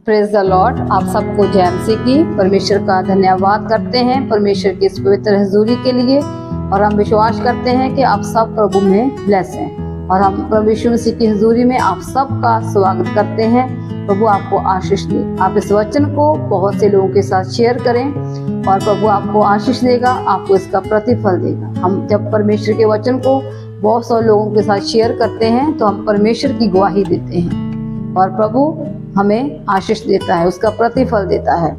Praise the Lord. आप सबको जय मसीह की। परमेश्वर का धन्यवाद करते हैं परमेश्वर की इस पवित्र हजूरी के लिए, और हम विश्वास करते हैं कि आप सब प्रभु में ब्लेस हैं, और हम प्रभु यीशु मसीह की हजूरी में आप सबका स्वागत करते हैं। प्रभु आपको आशीष दे। आप इस वचन को बहुत से लोगों के साथ शेयर करें और प्रभु आपको आशीष देगा, आपको इसका प्रतिफल देगा। हम जब परमेश्वर के वचन को बहुत सारे लोगों के साथ शेयर करते हैं तो हम परमेश्वर की गवाही देते हैं और प्रभु हमें आशीष देता है, उसका प्रतिफल देता है।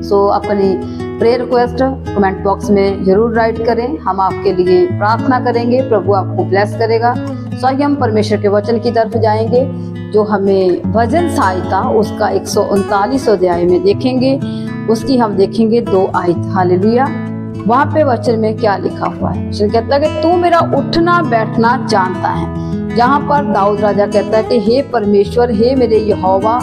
सो अपनी प्रेयर रिक्वेस्ट कमेंट बॉक्स में जरूर राइट करें, हम आपके लिए प्रार्थना करेंगे, प्रभु आपको ब्लेस करेगा। सो आइए हम परमेश्वर के वचन की तरफ जाएंगे जो हमें भजन सहायता उसका 139 अध्याय में देखेंगे। उसकी हम देखेंगे 2 आयत। हालेलुया। वहाँ पे वचन में क्या लिखा हुआ है? वचन कहता है कि तू मेरा उठना बैठना जानता है। जहाँ पर दाऊद राजा कहता है कि हे परमेश्वर, हे मेरे यहोवा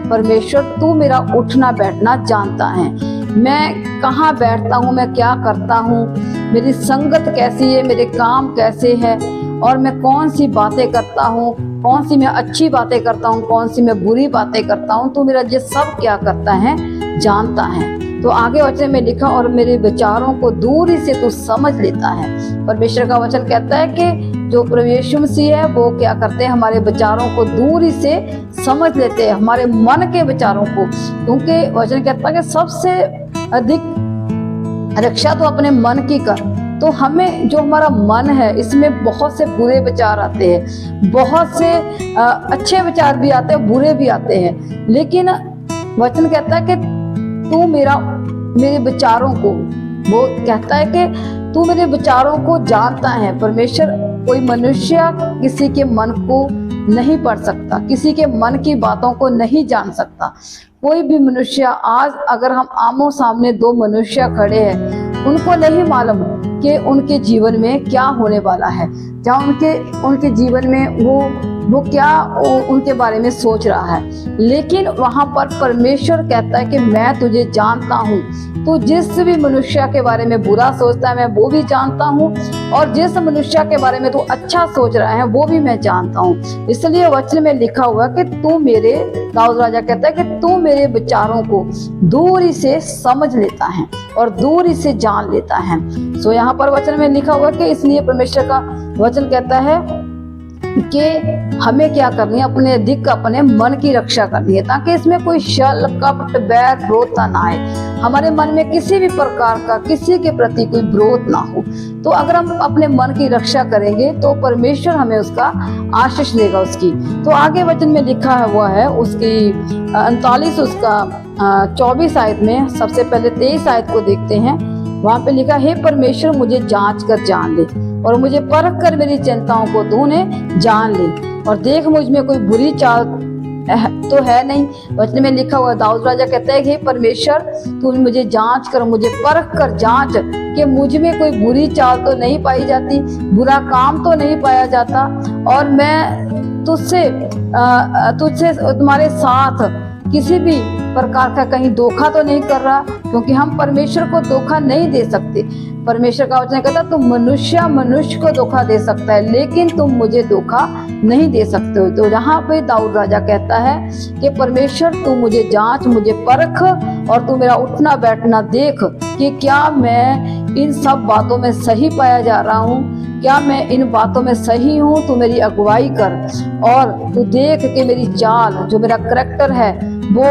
परमेश्वर, तू मेरा उठना बैठना जानता है। मैं कहाँ बैठता हूँ, मैं क्या करता हूँ, मेरी संगत कैसी है, मेरे काम कैसे है, और मैं कौन सी बातें करता हूँ, कौन सी मैं अच्छी बातें करता हूँ, कौन सी मैं बुरी बातें करता हूँ, तू मेरा ये सब क्या करता है जानता है। तो आगे वचन में लिखा, और मेरे विचारों को दूर से तू समझ लेता है। परमेश्वर का वचन कहता है कि जो प्रभु यीशु मसीह है वो क्या करते हैं, हमारे विचारों को दूर से समझ लेते हैं, हमारे मन के विचारों को। क्योंकि वचन कहता है कि सबसे अधिक रक्षा तो अपने मन की कर। तो हमें जो हमारा मन है इसमें बहुत से बुरे विचार आते हैं, बहुत से अच्छे विचार भी आते हैं, बुरे भी आते हैं। लेकिन वचन कहता है कि तू मेरे विचारों को, वो कहता है कि तू मेरे विचारों को जानता है। परमेश्वर, कोई मनुष्य किसी के मन को नहीं पढ़ सकता, किसी के मन की बातों को नहीं जान सकता। कोई भी मनुष्य, आज अगर हम आमो सामने 2 मनुष्य खड़े हैं, उनको नहीं मालूम कि उनके जीवन में क्या होने वाला है, जहाँ उनके जीवन में वो क्या उनके बारे में सोच रहा है। लेकिन वहां पर परमेश्वर कहता है कि मैं तुझे जानता हूँ। तो जिस भी मनुष्य के बारे में बुरा सोचता है मैं वो भी जानता हूँ, और जिस मनुष्य के बारे में तू अच्छा सोच रहा है वो भी मैं जानता हूँ। इसलिए वचन में लिखा हुआ कि तू मेरे, दाऊद राजा कहता है कि तू मेरे विचारों को दूर से समझ लेता है और दूर से जान लेता है। सो यहाँ पर वचन में लिखा हुआ कि इसलिए परमेश्वर का वचन कहता है कि हमें क्या करनी है, अपने अधिक अपने मन की रक्षा करनी है, ताकि इसमें कोई छल कपट बैर विरोधता ना आए, हमारे मन में किसी भी प्रकार का किसी के प्रति कोई विरोध ना हो। तो अगर हम अपने मन की रक्षा करेंगे तो परमेश्वर हमें उसका आशीष देगा उसकी। तो आगे वचन में लिखा हुआ है उसकी 39 उसका 24 आयत में, सबसे पहले 23 आयत को देखते हैं। वहां पे लिखा, हे परमेश्वर मुझे जांच कर जान ले और मुझे परख कर मेरी चिंताओं को तूने जान ले, और देख मुझ में कोई बुरी चाल तो है नहीं। वचन में लिखा हुआ, दाऊद राजा कहता है कि परमेश्वर तू मुझे जांच कर, मुझे परख कर जांच कि मुझ में कोई बुरी चाल तो नहीं पाई जाती, बुरा काम तो नहीं पाया जाता, और मैं तुझसे तुम्हारे साथ किसी भी प्रकार का कहीं धोखा तो नहीं कर रहा, क्योंकि हम परमेश्वर को धोखा नहीं दे सकते। परमेश्वर का वचन कहता है तुम मनुष्य को धोखा दे सकता है, लेकिन तुम मुझे धोखा नहीं दे सकते हो। तो यहाँ पे दाऊद राजा कहता है कि परमेश्वर तू मुझे जांच, मुझे परख, और तू मेरा उठना बैठना देख कि क्या मैं इन सब बातों में सही पाया जा रहा हूँ, क्या मैं इन बातों में सही हूँ। तू मेरी अगुवाई कर और तू देख कि मेरी चाल, जो मेरा करैक्टर है वो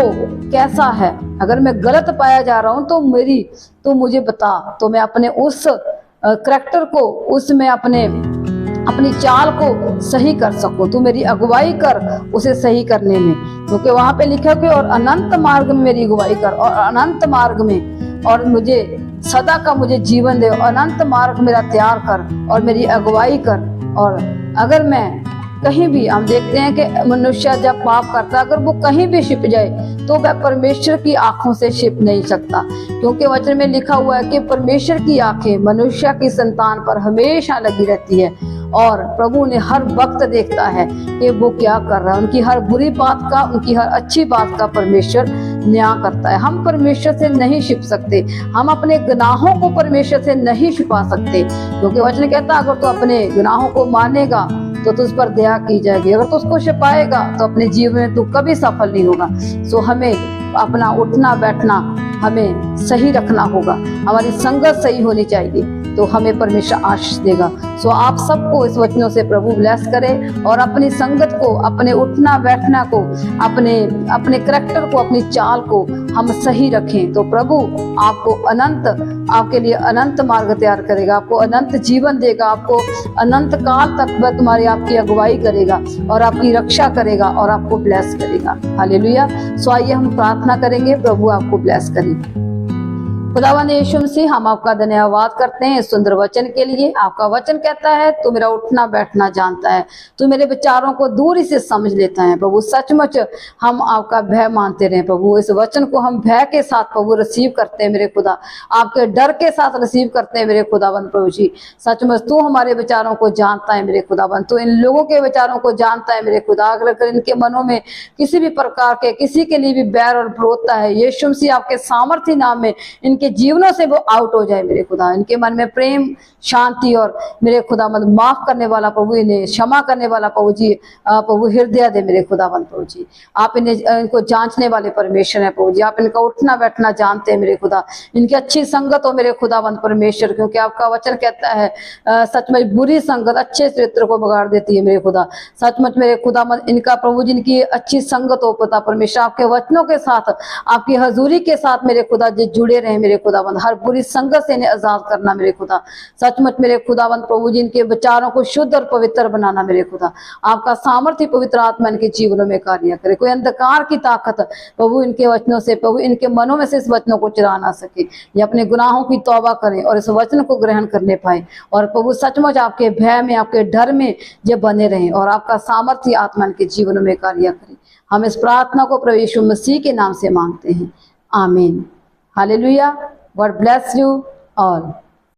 कैसा है। अगर मैं गलत पाया जा रहा हूँ तो मुझे बता, तो मैं अपने उस करैक्टर को, उसमें अपनी चाल को सही कर सकूं। तू मेरी अगुवाई कर उसे सही करने में, क्योंकि वहां पे लिखा है कि और अनंत मार्ग में मेरी अगुवाई कर, और अनंत मार्ग में, और मुझे सदा का मुझे जीवन दे, अनंत मार्ग मेरा तैयार कर और मेरी अगुवाई कर। और अगर मैं कहीं भी, हम देखते हैं कि मनुष्य जब पाप करता है, अगर वो कहीं भी छिप जाए तो वह परमेश्वर की आंखों से छिप नहीं सकता, क्योंकि वचन में लिखा हुआ है कि परमेश्वर की आंखें मनुष्य की संतान पर हमेशा लगी रहती है, और प्रभु ने हर वक्त देखता है कि वो क्या कर रहा है। उनकी हर बुरी बात का, उनकी हर अच्छी बात का परमेश्वर न्याय करता है। हम परमेश्वर से नहीं छिप सकते, हम अपने गुनाहों को परमेश्वर से नहीं छुपा सकते, क्योंकि वचन कहता है अगर तू अपने गुनाहों को मानेगा तो तुझ पर दया की जाएगी। अगर तू उसको छिपाएगा तो अपने जीवन में तू कभी सफल नहीं होगा। सो हमें अपना उठना बैठना हमें सही रखना होगा, हमारी संगत सही होनी चाहिए, तो हमें परमेश्वर आशीष देगा। सो आप सबको इस वचनों से प्रभु ब्लेस करे और अपनी संगत को, अपने उठना बैठना को, अपने करैक्टर को, अपनी चाल को हम सही रखें, तो प्रभु आपको अनंत, आपके लिए अनंत मार्ग तैयार करेगा, आपको अनंत जीवन देगा, आपको अनंत काल तक वह तुम्हारी आपकी अगुवाई करेगा और आपकी रक्षा करेगा और आपको ब्लेस करेगा। हालेलुया। सो आइए हम प्रार्थना करेंगे, प्रभु आपको ब्लेस करें। खुदावंद यीशु मसीह, हम आपका धन्यवाद करते हैं इस सुंदर वचन के लिए। आपका वचन कहता है तू मेरा उठना बैठना जानता है, तू मेरे विचारों को दूर से समझ लेता है। प्रभु सचमुच हम आपका भय मानते रहे प्रभु, इस वचन को हम भय के साथ प्रभु रिसीव करते हैं मेरे खुदा, आपके डर के साथ रिसीव करते हैं मेरे खुदावंद प्रभु जी। सचमुच तू हमारे विचारों को जानता है मेरे खुदावंद, तू इन लोगों के विचारों को जानता है मेरे खुदा। अगर इनके मनों में किसी भी प्रकार के, किसी के लिए भी बैर और विरोधता है, यीशु मसीह आपके सामर्थ्य नाम में इनके जीवनों से वो आउट हो जाए मेरे खुदा। इनके मन में प्रेम, शांति और मेरे खुदा माफ करने वाला प्रभु, इन्हें क्षमा करने वाला प्रभु जी, प्रभु हृदय दे मेरे खुदावंद प्रभु जी। आप इनको जांचने वाले परमेश्वर है प्रभु जी, आप इनका उठना बैठना जानते हैं मेरे खुदा। इनकी अच्छी संगत हो मेरे खुदावंद परमेश्वर, क्योंकि आपका वचन कहता है सचमुच बुरी संगत अच्छे चरित्र को बिगाड़ देती है मेरे खुदा। सचमुच मेरे खुदा इनका प्रभु जी इनकी अच्छी संगत हो पता परमेश्वर, आपके वचनों के साथ, आपकी हजूरी के साथ मेरे खुदा जी जुड़े रहे मेरे खुदावंद। हर बुरी संगत से इन्हें आजाद करना मेरे खुदा। सचमुच मेरे खुदावंद प्रभु जी इनके विचारों को शुद्ध और पवित्र बनाना मेरे खुदा। आपका सामर्थ्य पवित्र आत्मा इनके जीवनों में कार्य करे। कोई अंधकार की ताकत प्रभु इनके वचनों से, प्रभु इनके मनों में से इस वचनों को चुरा ना सके। ये अपने गुनाहों की तौबा करें और इस वचन को ग्रहण करने पाए, और प्रभु सचमुच आपके भय में, आपके डर में ये बने रहें, और आपका सामर्थ्य आत्मा इनके जीवनों में कार्य करे। हम इस प्रार्थना को प्रभु यीशु मसीह के नाम से मांगते हैं, आमीन। Hallelujah. God bless you all.